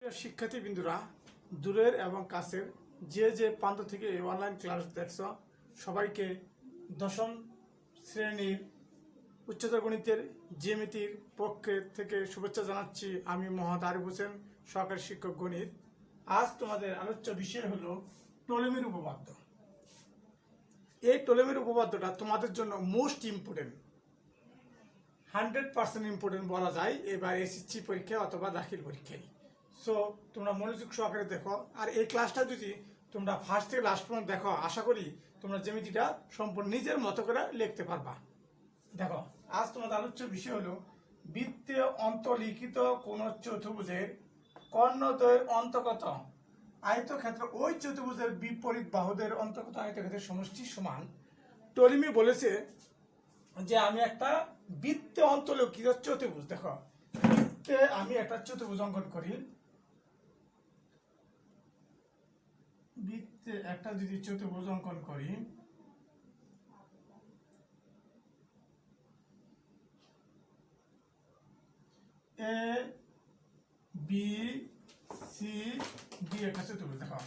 প্রিয় শিক্ষার্থীবৃন্দুরা, দূরের এবং কাছের যে প্রান্ত থেকে এই অনলাইন ক্লাস দেখছ, সবাইকে দশম শ্রেণীর উচ্চতর গণিতের জ্যামিতির পক্ষে থেকে শুভেচ্ছা জানাচ্ছি। আমি মোহাম্মদ আরিফ হোসেন, সহকারী শিক্ষক গণিত। আজ তোমাদের আলোচ্য বিষয় হলো টলেমির উপপাদ্য। এই টলেমির উপপাদ্যটা তোমাদের জন্য মোস্ট ইম্পর্টেন্ট, 100% ইম্পর্টেন্ট বলা যায় এবার এসএসসি পরীক্ষা অথবা দাখিল পরীক্ষায়। সো তোমরা মনোযোগ সহকারে দেখো, আর এই ক্লাসটা যদি তোমরা ফার্স্ট থেকে লাস্ট পর্যন্ত দেখো, আশা করি তোমরা জ্যামিতিটা সম্পূর্ণ নিজের মতো করে লিখতে পারবা। দেখো, আজ তোমাদের আলোচ্য বিষয় হলো বৃত্তে অন্তর্লিখিত কোন চতুর্ভুজের কর্ণদ্বয়ের অন্তর্গত আয়তক্ষেত্র ওই চতুর্ভুজের বিপরীত বাহুদের অন্তর্গত আয়তক্ষেত্রের সমষ্টি সমান। টলেমি বলেছে যে আমি একটা বৃত্তে অন্তর্লিখিত চতুর্ভুজ, দেখো বৃত্তে আমি একটা চতুর্ভুজ অঙ্কন করি। বৃত্তে একটা যদি চতুর্ভুজ অঙ্কন করি, এ বি সি ডি একটা চতুর্ভুজ। দেখো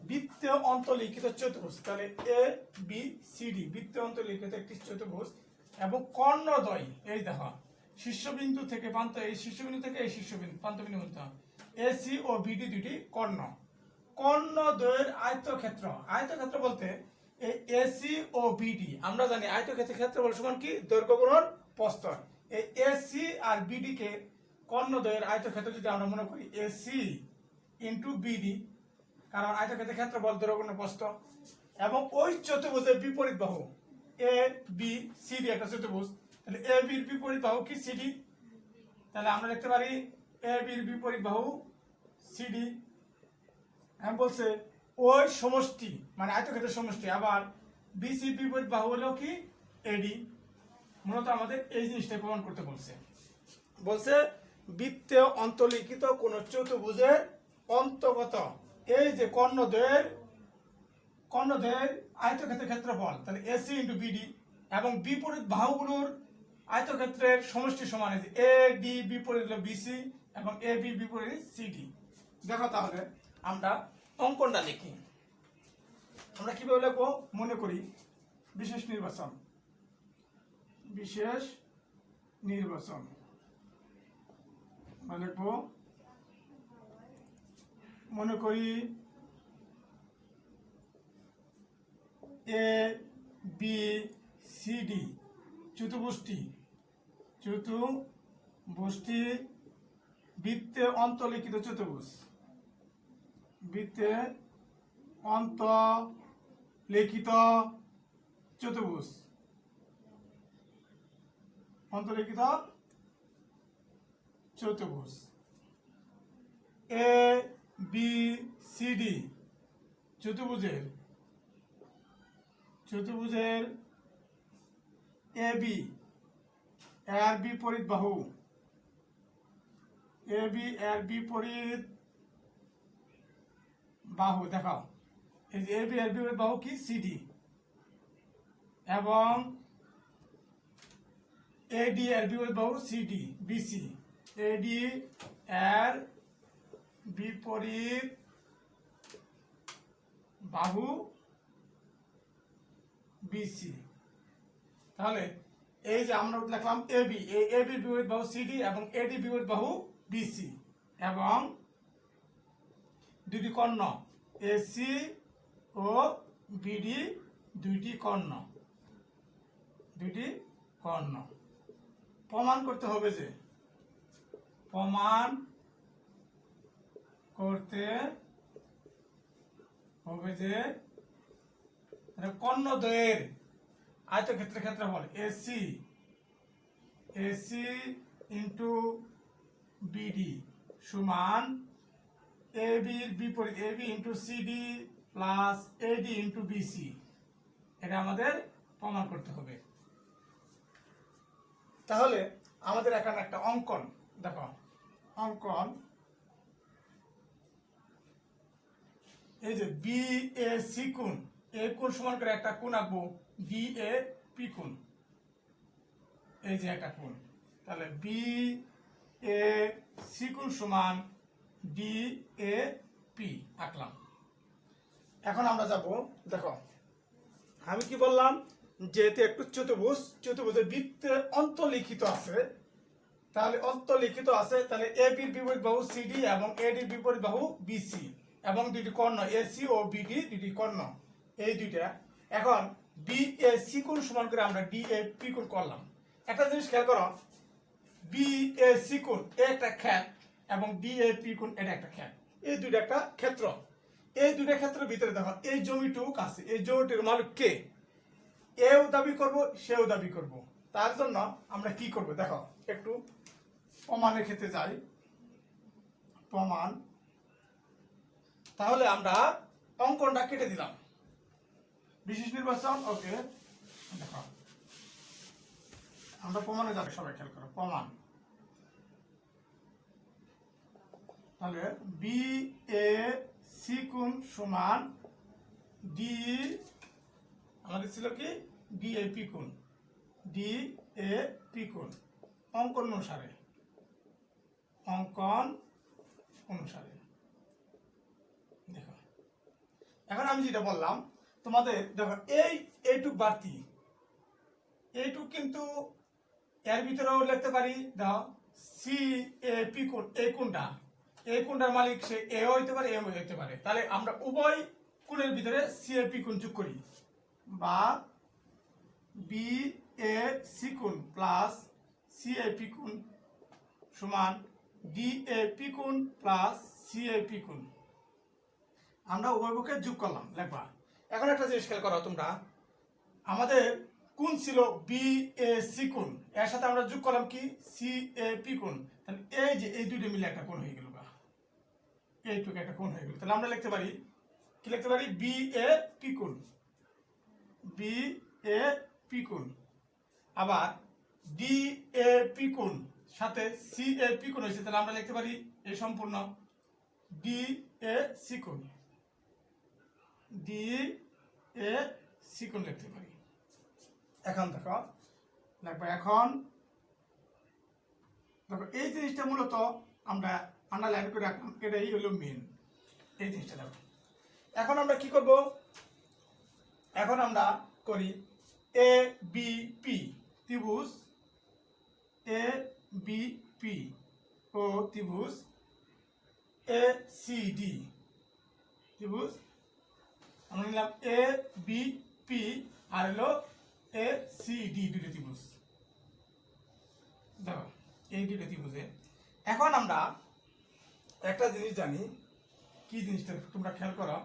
বৃত্তে অন্তর্লিখিত চতুর্ভুজ, তাহলে এ বি সি ডি বৃত্তে অন্তর্লিখিত একটি চতুর্ভুজ এবং কর্ণদ্বয়, এই দেখো শীর্ষবিন্দু থেকে প্রান্ত, এই শীর্ষবিন্দু থেকে এই শীর্ষবিন্দু প্রান্তবিন্দু মধ্যে এসি ও বিডি দুটি কর্ণ, কর্ণদ্বয়ের আয়তক্ষেত্র। আয়তক্ষেত্র বলতে এই এসি ও বিডি, আমরা জানি আয়তক্ষেত্রের ক্ষেত্রফল সমান কি দৈর্ঘ্য গুণন প্রস্থ। এই এসি আর বিডি কে কর্ণদ্বয়ের আয়তক্ষেত্র যদি আমরা মনে করি এসি ইন্টু বিডি, কারণ আয়তক্ষেত্রের ক্ষেত্রফল দৈর্ঘ্য গুণন প্রস্থ, এবং ওই চতুর্ভুজের বিপরীত বাহু এ বি সি ডি একটা চতুর্ভুজ, তাহলে এ বির বিপরীত বাহু কি সিডি, তাহলে আমরা লিখতে পারি এ বির বিপরীত বাহু সিডি। আমি বলছে ওই সমষ্টি মানে আয়তক্ষেত্রের সমষ্টি, আবার বিসি বিপরীত বাহু হলো কি এডি। মূলত আমাদের এই জিনিসটা প্রমাণ করতে বলছে। বলছে বৃত্তে অন্তর্লিখিত কোন চতুর্ভুজের অন্তর্গত এই যে কর্ণদ্বয়ের আয়তক্ষেত্রের ক্ষেত্রফল, তাহলে এসি ইন্টু বিডি, এবং বিপরীত বাহুগুলোর আয়তক্ষেত্রের সমষ্টি সমান এ ডি বিপরীত হলো বিসি এবং এ বি বিপরীত সিডি। দেখো তাহলে আমরা অঙ্কনটা লিখি। আমরা কিভাবে লিখবো মনে করি, বিশেষ নির্বাচন লিখবো, মনে করি এ বি সি ডি চতুর্ভুজটি বৃত্তে অন্তর্লিখিত চতুর্ভুজ, বৃত্তে অন্তর্লিখিত চতুর্ভুজ, এ বি সি ডি চতুর্ভুজের এ বি এর বিপরীত বাহু, এ বি এর বিপরীত বাহু, দেখাও এই যে এ বি এর বিপরীত বাহু কি সিডি, এবং এডি এর বিপরীত বাহু সিডি বিসি, এডি এর বিপরীত বাহু বিসি। তাহলে এই যে আমরা লিখলাম এবি, এই এবি বিপরীত বাহু সিডি এবং এডি বিপরীত বাহু বিসি, এবং দুটি কর্ণ এসি ও বিডি দুটি কর্ণ। প্রমাণ করতে হবে যে কর্ণদ্বয়ের আয়তক্ষেত্রের ক্ষেত্রফল এসি ইন্টু বিডি সমান এ বির বিপরীত A B into CD plus AD into BC. এটা আমাদের প্রমাণ করতে হবে। তাহলে আমাদের এখানে একটা অঙ্কন, দেখো অঙ্কন, এই যে বি এ সি কোণ, এ কোণ সমান করে একটা কোণ আঁকবো বি এ পি কোণ, এই যে একটা কোণ, তাহলে বি এ সি কোণ সমান ডি এ পি আঁকলাম। এখন আমরা যাব, দেখো আমি কি বললাম, যেহেতু একটু চতুর্ভুজের বৃত্তের অন্তর্লিখিত আছে, তাহলে অন্তর্লিখিত আছে, তাহলে এ বির বিপরীত বাহু সিডি এবং এডির বিপরীত বাহু বিসি এবং দুইটি কর্ণ এসি ও বিডি, দুইটি কর্ণ এই দুইটা। এখন বি এ সি কোণ সমান করে আমরা ডি এ পি কোণ করলাম। একটা জিনিস খেয়াল করো, বি এ সি কোণ একটা ক্ষেত এবং ডি এ পি কোণ এটা একটা ক্ষেত, এই দুইটা একটা ক্ষেত্র। এই দুইটা ক্ষেত্রের ভিতরে দেখো এই জমিটুক আছে, এই জমিটির মালিক কে, এও দাবি করব সেও দাবি করব। তার জন্য আমরা কি করব, দেখো একটু প্রমাণের ক্ষেত্রে যাই, প্রমাণ। তাহলে আমরা অঙ্কনটা কেটে দিলাম, বিশেষ নির্বাচন, ওকে। দেখো আমরা প্রমাণে যাবে, সবাই খেয়াল করো, প্রমাণ। তাহলে বি এ সি কোণ সমান ডি, আমাদের ছিল কি ডি এ পি কোণ, ডি এ পি কোণ অঙ্কন অনুসারে, অঙ্কন অনুসারে। দেখো এখন আমি যেটা বললাম তোমাদের, দেখো এইটুক বাড়তি, এইটুক কিন্তু এর ভিতরেও লিখতে পারি। দেখো সি এ পি কোণ, এই কোণটার মালিক সে এ হইতে পারে এম হইতে পারে, তাহলে আমরা উভয় কোণের ভিতরে সি এ পি কোণ যোগ করি, বা বি এ সি কোণ প্লাস সি এ পি কোণ সমান ডি এ পি কোণ প্লাস সি এ পি কোণ, আমরা উভয় পক্ষে যোগ করলাম, লিখবা। এখন একটা জিনিস খেয়াল করো তোমরা, আমাদের কোণ ছিল বি এ সি কোণ, এর সাথে আমরা যোগ করলাম কি সি এ পি কোণ, তাহলে এই যে এই দুইটা মিলে একটা কোণ হয়ে গেল, এইটুকু একটা কোণ হয়ে গেল। তাহলে আমরা লিখতে পারি কি, লিখতে পারি বি এ পি কোণ, বি এ পি কোণ, আবার ডি এ পি কোণ সাথে সি এ পি কোণ হয়েছে, তাহলে আমরা লিখতে পারি এই সম্পূর্ণ ডি এ সি কোণ, ডি এ সি কোণ লিখতে পারি। এখন দেখো লিখবো, এখন দেখো এই জিনিসটা মূলত আমরা আন্ডারলাইন করে রাখলাম, এটাই হলো মেন এই জিনিসটা। দেখো এখন আমরা কি করব, এখন আমরা করি এ বি পি ত্রিভুজ, এ বি পি ও ত্রিভুজ এ সি ডি, ত্রিভুজ আমরা নিলাম এ বি পি আর হলো এ সি ডি, দুটো ত্রিভুজ। দেখো এই দুটো ত্রিভুজে এখন আমরা একটা জিনিস জানি, কি জিনিসটা তোমরা খেয়াল করো,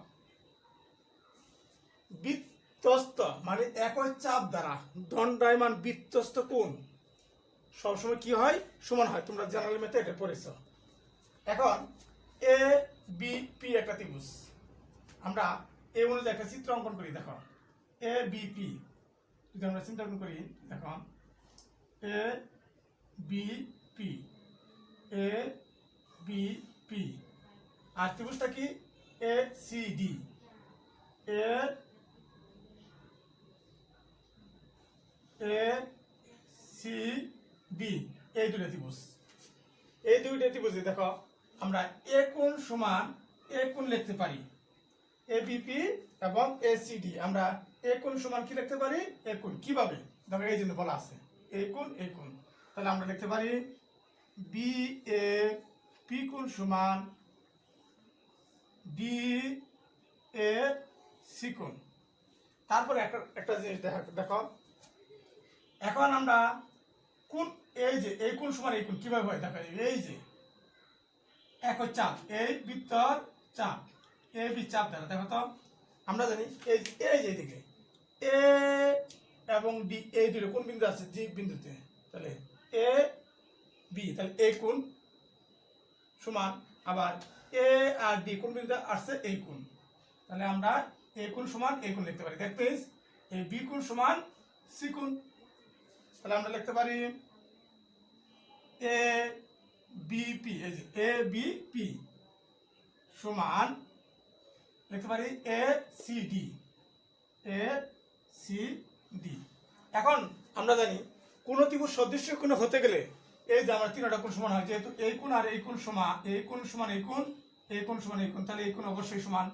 বৃত্তস্থ মানে একই চাপ দ্বারা দণ্ডায়মান বৃত্তস্থ কোণ সবসময় কি হয়, সমান হয়। তোমরা জেনারেল ম্যাথে এটা পড়েছো। এখন এ বি পি একটা ত্রিভুজ, আমরা এই অনুযায়ী একটা চিত্র অঙ্কন করি। দেখো এ বি পি যদি আমরা চিন্তা অঙ্কন করি, দেখো A B P, A B P, আর ত্রিভুজটা কি A C D, A A C D, এই দুটো ত্রিভুজ। এই দুইটা ত্রিভুজে দেখো আমরা এ কোণ সমান এ কোণ লিখতে পারি, এ বিপি এবং এ সি ডি, আমরা এ কোণ সমান কি লিখতে পারি, এ কোণ। কিভাবে, দেখো এই জন্য বলা আছে এ কোণ এ কোণ, তাহলে আমরা লিখতে পারি বি এ পি কোণ সমান ডি এ সি কোণ। তারপরে একটা জিনিস দেখো এখন আমরা কোণ, এই যে এই কোণ সমান এই কোণ কিভাবে হয়, দেখো এই যে একই চাপ, এই বৃত্তর চাপ এ বি চাপ দ্বারা, দেখো তো আমরা জানি এই যে এইদিকে এ এবং ডি, এই দুটো কোন বিন্দু আছে জি বিন্দুতে, তাহলে এ বি, তাহলে এই কোণ সমান আবার এ আর ডি কোন বিন্দু আসছে এই কোণ, তাহলে আমরা এই কোণ সমান এই কোণ লিখতে পারি। দ্যাট মিন্স এই বি কোণ সমান সি কোণ, তাহলে আমরা লিখতে পারি এ বি পি, এই যে এ বি পি সমান লিখতে পারি A C D, A C D. এখন আমরা জানি কোন ত্রিভুজ সদৃশ্য কোণ হতে গেলে এই যে আমরা তিনটা কোণ সমান হয়, যেহেতু এই কোণ আর এই কোণ সমান, এই কোণ সমান এই কোণ, এই কোণ সমান এই কোণ, তাহলে এই কোণ অবশ্যই সমান,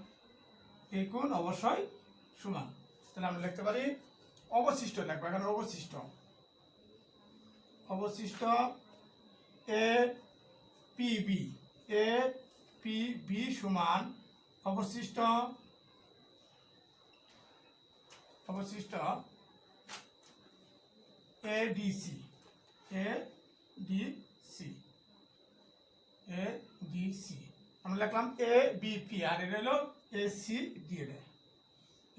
এই কোণ অবশ্যই সমান। তাহলে আমরা লিখতে পারি অবশিষ্ট, লিখবো এখানে অবশিষ্ট, অবশিষ্ট A P B, A P B সমান অবশিষ্ট, অবশিষ্ট A D C, A D C, A D C আমরা লিখলাম এ বি পি, আর এটা হলো A C D,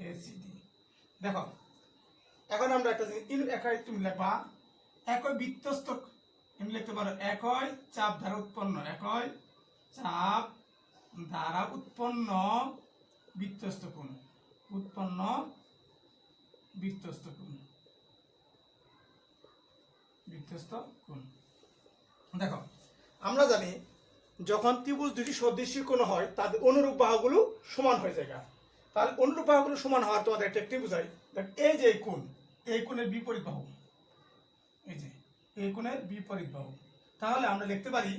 A C D. দেখো এখন আমরা একটা জিনিস একই তুমি লিখবা, একই বৃত্তস্থ তুমি লিখতে পারো একই চাপ দ্বারা উৎপন্ন, একই চাপ দ্বারা উৎপন্ন বৃত্তস্থ কোণ, উৎপন্ন বৃত্তস্থ কোণ, বৃত্তস্থ কোণ। দেখো আমরা জানি যখন ত্রিভুজ দুটি সদৃশ কোণ হয় তাদের অনুরূপ বাহুগুলো সমান হয়ে যায়। তাহলে অনুরূপ বাহুগুলো সমান হওয়ার তোমাদের একটা একটি বোঝাই। দেখ এই যে কোণ, এই কোণের বিপরীত বাহু, এই যে এই কোণের বিপরীত বাহু, তাহলে আমরা লিখতে পারি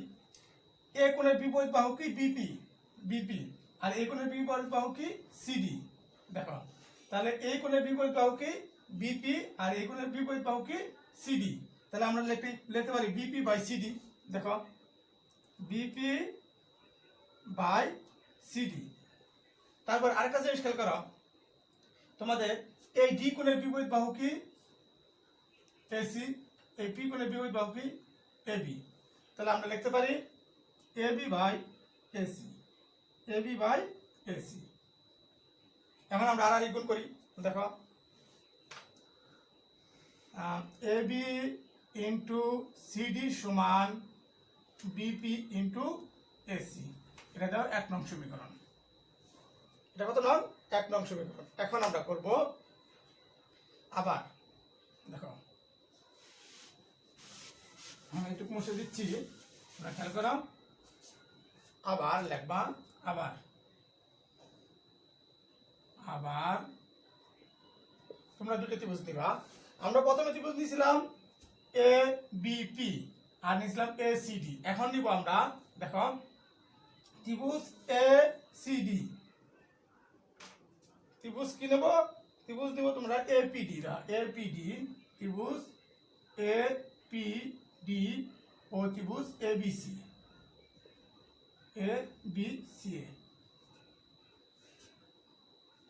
এই কোণের বিপরীত বাহু কি বিপি, বিপি, আর এই কোণের বিপরীত বাহু কি সিডি। দেখো তাহলে এই কোণের বিপরীত বাহু কি বিপি, আর এই কোণের বিপরীত বাহু কি সিডি। তাহলে আমরা লিখতে পারি বিপি বাই সিডি। দেখো বিপি বাই সিডি। তারপর আরেকটা জিনিস খেয়াল করো, তোমাদের এই ডি কোণের বিপরীত বাহু কি এসি, এই পি কোণের বিপরীত বাহু কি এবি। তাহলে আমরা লিখতে পারি AB by AC, AB by AC. এখন আমরা আর গুণ করি। দেখো এবি ইন্টু সিডি সমান বিপি ইন্টু এসি, এটা দাও 1 নং সমীকরণ। এটা কত নং? 1 নং সমীকরণ। এখন আমরা করব আবার, দেখো আমি একটু মুছে দিচ্ছি, তোমরা খেয়াল করো, আবার লিখবা, আবার আবার তোমরা দুটো ত্রিভুজ দিবা। আমরা প্রথমে ত্রিভুজ নিয়েছিলাম এ বি পি আর নিয়েছিলাম এ সি ডি। এখন নিব আমরা, দেখো ত্রিভুজ এ সি ডি, ত্রিভুজ কি নেব? ত্রিভুজ নিব তোমরা A P D, A P D, ত্রিভুজ এ পি ডি ও ত্রিভুজ A B C, A B C.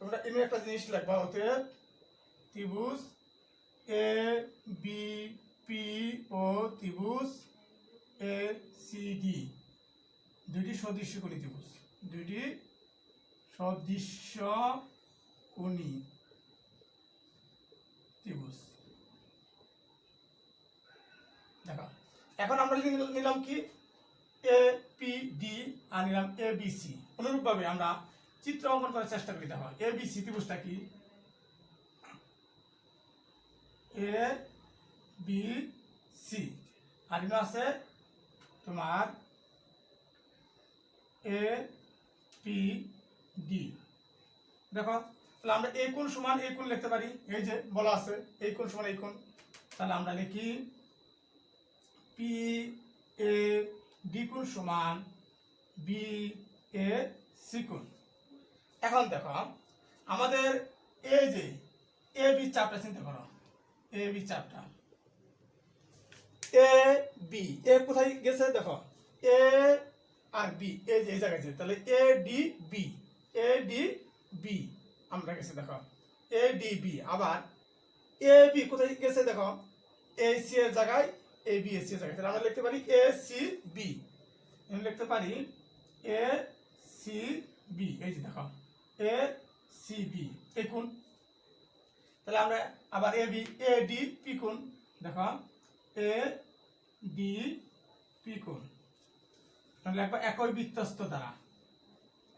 তোমরা এমনি একটা জিনিস লিখবা, হতে ত্রিভুজ এ বি পি ও ত্রিভুজ এ সি ডি দুইটি সদৃশ্য কোণী ত্রিভুজ, দুইটি সদৃশ্য কোণী ত্রিভুজ। দেখো এখন আমরা নিলাম কি এ পি ডি আর নিলাম এ বি সি। অনুরূপভাবে আমরা চিত্র অঙ্কন করার চেষ্টা করি। দেখো এ বি সি ত্রিভুজটা কি, এ বি সি, আর এখানে আছে তোমার এ পি ডি। দেখো তাহলে আমরা এই কোণ সমান এই কোণ লিখতে পারি, এই যে বলা আছে এই কোণ সমান এই কোণ। তাহলে আমরা লিখি পি এ ডি কোণ সমান বি এ সি কোণ। এখন দেখো আমাদের এই যে এ বি চাপটা চিন্তা করো, এ বি চাপটা, এ বি, এ কোথায় গেছে? দেখো এ আর বি এই যে এই জায়গায় গেছে, তাহলে A D B, A D B আমরা গেছে। দেখো এ ডি বি, আবার এ বি কোথায় গেছে? দেখো এ সি এর জায়গায়, এ বি এস সি এর জায়গায়, তাহলে আমরা লিখতে পারি এ সি বি। আমি লিখতে পারি এ সি বি, এই যে দেখো এ সি বি এই কোণ। তাহলে আমরা আবার A B, A D P কোণ, দেখো এ ডি পি কোণ। তাহলে একই বৃত্তস্থ দ্বারা,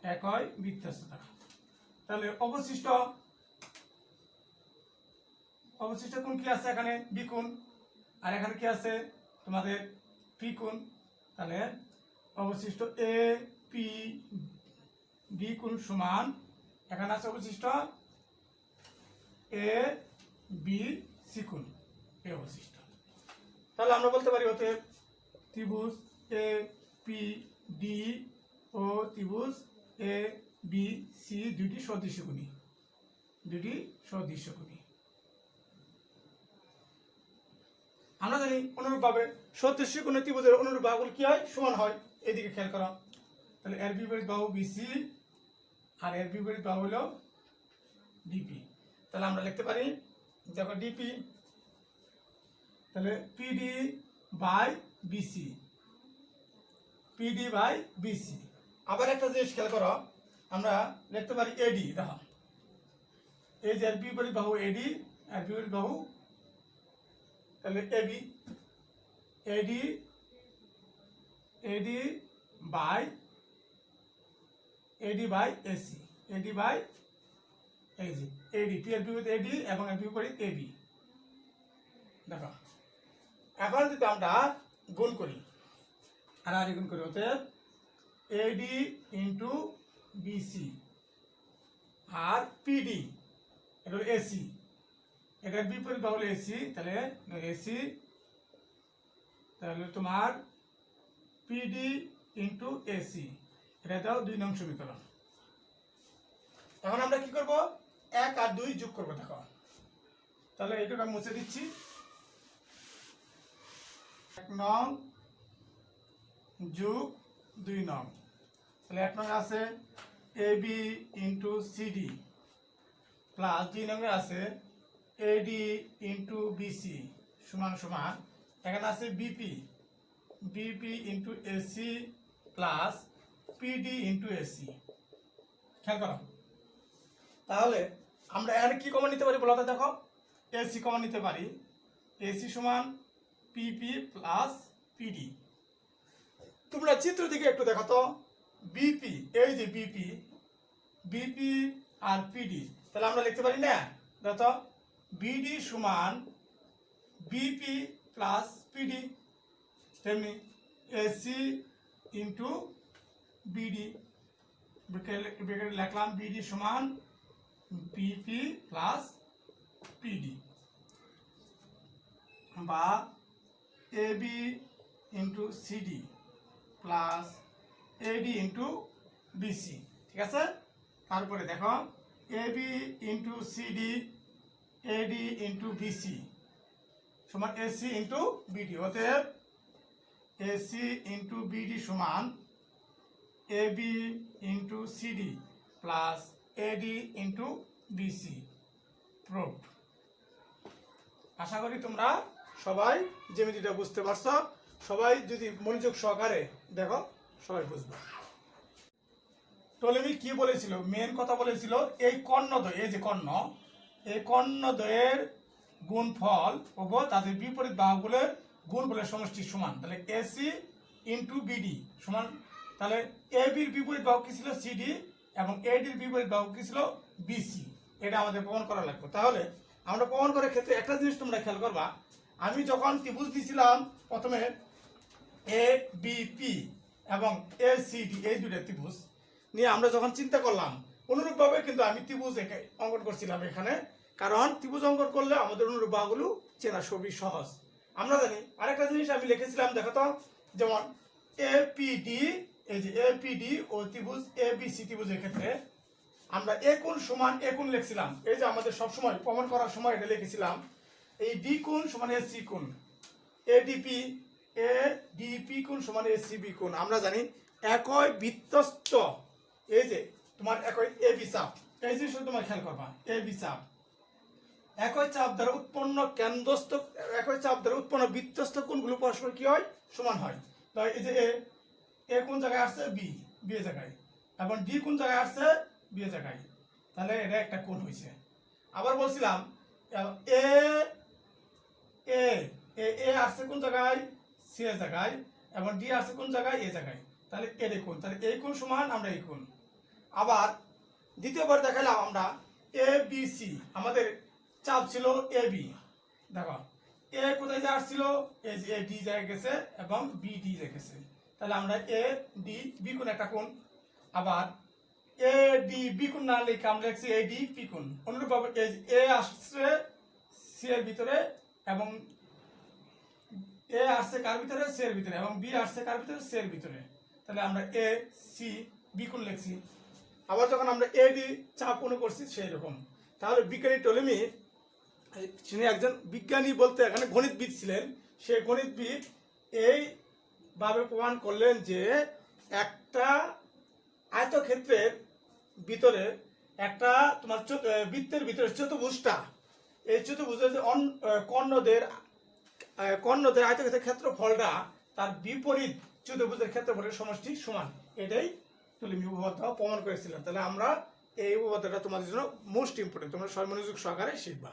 একই বৃত্তস্থ দ্বারা। তাহলে অবশিষ্ট কোণ কি আছে? এখানে বি কোণ, আর এখানে কি আছে তোমাদের পি কোণ। তাহলে অবশিষ্ট এ পি বি কোণ সমান, এখানে আছে অবশিষ্ট এ বি সি কোণ, এই অবশিষ্ট। তাহলে আমরা বলতে পারি হতে ত্রিভুজ এ পি ডি ও ত্রিভুজ এ বি সি দুটি সদৃশ্যগুণী, দুটি সদৃশ্যগুণী। আমরা জানি অনুরূপভাবে সদৃশ্যগুণী ত্রিভুজের অনুরূপ বাহুগুলো কি হয়, সমান হয়। এদিকে খেয়াল করো, তাহলে এর বিপরীত বাহু বিসি আর এর বিপরীত বাহু হলো ডিপি। তাহলে আমরা লিখতে পারি, দেখো ডিপি, তাহলে PD by BC, PD by BC. আবার একটা জিনিস খেয়াল করো, আমরা লিখতে পারি এডি। দেখো এই যে এর বিপরীত বাহু এডি, এর বিপরীত বাহু তাহলে AB, AD AD by AC, AD by AG, AD P এর বিপরীত এডি এবং এর বিপরীত এবি। দেখো এখন যদি আমরা গুণ করি আর গুণ করি, অতএব এডি ইন্টু বিসি আর পিডি এটা এসি, এটার বিপরীত বাহু হলো এসি, তাহলে এসি, তাহলে তোমার পিডি ইন্টু এসি, এটা দাও 2 নং সমীকরণ। এখন আমরা কি করব, 1 আর 2 যোগ করবো। দেখো তাহলে এইটুকু আমি মুছে দিচ্ছি। 1 নং যোগ 2 নং, তাহলে 1 নং আছে এবি ইন্টু সিডি প্লাস 2 নং আছে এডি ইন্টু বিসি সমান সমান, এখানে আছে BP, BP into AC plus PD into AC. খেয়াল করো, তাহলে আমরা এর কি কমন নিতে পারি বলো তো? দেখো এসি কমন নিতে পারি, এসি সমান পিপি প্লাস পিডি। তোমরা চিত্র দিকে একটু দেখো তো, বিপি, এই যে বিপি, বিপি আর পিডি, তাহলে আমরা লিখতে পারি না, দেখো বিডি সমান বিপি প্লাস পিডি, তেমনি এসি ইন্টু বিডি, লিখলাম বিডি সমান বিপি প্লাস পিডি, বা AB into CD plus AD into BC. ঠিক আছে, তারপরে দেখো AB into CD AD into BC সমান এসি ইন্টু বিডি, অতএব এসি ইন্টু বিডি সমান AB into CD plus AD into BC. Proved. আশা করি তোমরা সবাই জ্যামিতিটা বুঝতে পারছো। সবাই যদি মনোযোগ সহকারে দেখো সবাই বুঝবে। টলেমি কি বলেছিল, মেন কথা বলেছিল এই কর্ণদ্বয়, এই যে কর্ণ, এই কর্ণদ্বয়ের গুণফল ও তাদের বিপরীত বাহুগুলোর গুণফলের সমষ্টি সমান। তাহলে এসি ইন্টু বিডি সমান, তাহলে এ বির বিপরীত বাহু কি ছিল সিডি এবং এডির বিপরীত বাহু কি ছিল বিসি। এটা আমাদের প্রমাণ করা লাগবে। তাহলে আমরা প্রমাণ করার ক্ষেত্রে একটা জিনিস তোমরা খেয়াল করবা, আমি যখন ত্রিভুজ দিয়েছিলাম প্রথমে এ বিপি এবং এ সিডি, এই দুটো ত্রিভুজ নিয়ে আমরা যখন চিন্তা করলাম, অনুরূপভাবে কিন্তু আমি ত্রিভুজ অঙ্কন করছিলাম এখানে, কারণ ত্রিভুজ অঙ্কন করলে আমাদের অনুরূপ বাহুগুলো চেনা খুবই সহজ। আমরা জানি আরেকটা জিনিস আমি লিখেছিলাম, দেখো তো, যেমন এপিডি, এই যে এপিডি ও ত্রিভুজ এবিসি ত্রিভুজের ক্ষেত্রে আমরা এ কোণ সমান এ কোণ লিখছিলাম। এই যে আমাদের সবসময় প্রমাণ করার সময় এটা লিখেছিলাম, এই ডি কোণ সমান এসি কোণ, এডিপি এডিপি কোণ সমান এসিবি কোণ। আমরা জানি একই বৃত্তস্থ, এই যে তোমার একই এবি চাপ, এই জিনিসটা তোমার খেয়াল করবা, এবি চাপ একই চাপ দ্বারা উৎপন্ন কেন্দ্রস্থ, একই চাপ দ্বারা উৎপন্ন বৃত্তস্থ কোণগুলো পরস্পর কি হয়, সমান হয়। তো এই যে এ কোন জায়গায় আসছে বি, বি এর জায়গায়, এবং ডি কোন জায়গায় আসছে বি এর জায়গায়, তাহলে এটা একটা কোণ হয়েছে। আবার বলছিলাম এ এ এ আসছে কোন জায়গায়, সি এর জায়গায়, এবং ডি আসছে কোন জায়গায়, এ জায়গায়, তাহলে এর কোণ, তাহলে এই কোণ সমান আমরা এই কোণ। আবার দ্বিতীয়বার দেখালাম আমরা এ বি সি, আমাদের চাপ ছিল এ বি, দেখো এ কোথায় যা আসছিল, এই যে এ ডি জায়গায় গেছে এবং বি ডি জায়গায় গেছে, তাহলে আমরা এ ডি বি কোণ একটা কোণ। আবার এ ডি বি কোণ না লিখে আমরা লিখছি এ ডি পি কোণ। অনুরূপভাবে এ আসছে সি এর ভিতরে এবং এ আসছে কার ভিতরে, সি এর ভিতরে, এবং বি আসছে কার ভিতরে, সি এর ভিতরে। তাহলে আমরা এ সি বি কোণ লিখছি। আবার যখন আমরা এ ডি চাপ কোণ করছি সেই রকম। তাহলে বিজ্ঞানী টলেমি, তিনি একজন বিজ্ঞানী বলতে এখানে গণিতবিদ ছিলেন, সেই গণিতবিদ এইভাবে প্রমাণ করলেন যে একটা আয়তক্ষেত্রের ভিতরে একটা তোমার বৃত্তের ভিতরে চতুর্ভুজটা, এই চতুর্ভুজের যে কর্ণদের আয়তক্ষেত্রের ক্ষেত্রফলটা তার বিপরীত চতুর্ভুজের ক্ষেত্রফলের সমষ্টি সমান। এটাই টলেমি উপপাদ্য প্রমাণ করেছিলেন। তাহলে আমরা এই উপপাদ্যটা তোমাদের জন্য মোস্ট ইম্পর্টেন্ট, তোমরা সর্বমনোযোগ সহকারে শিখবা।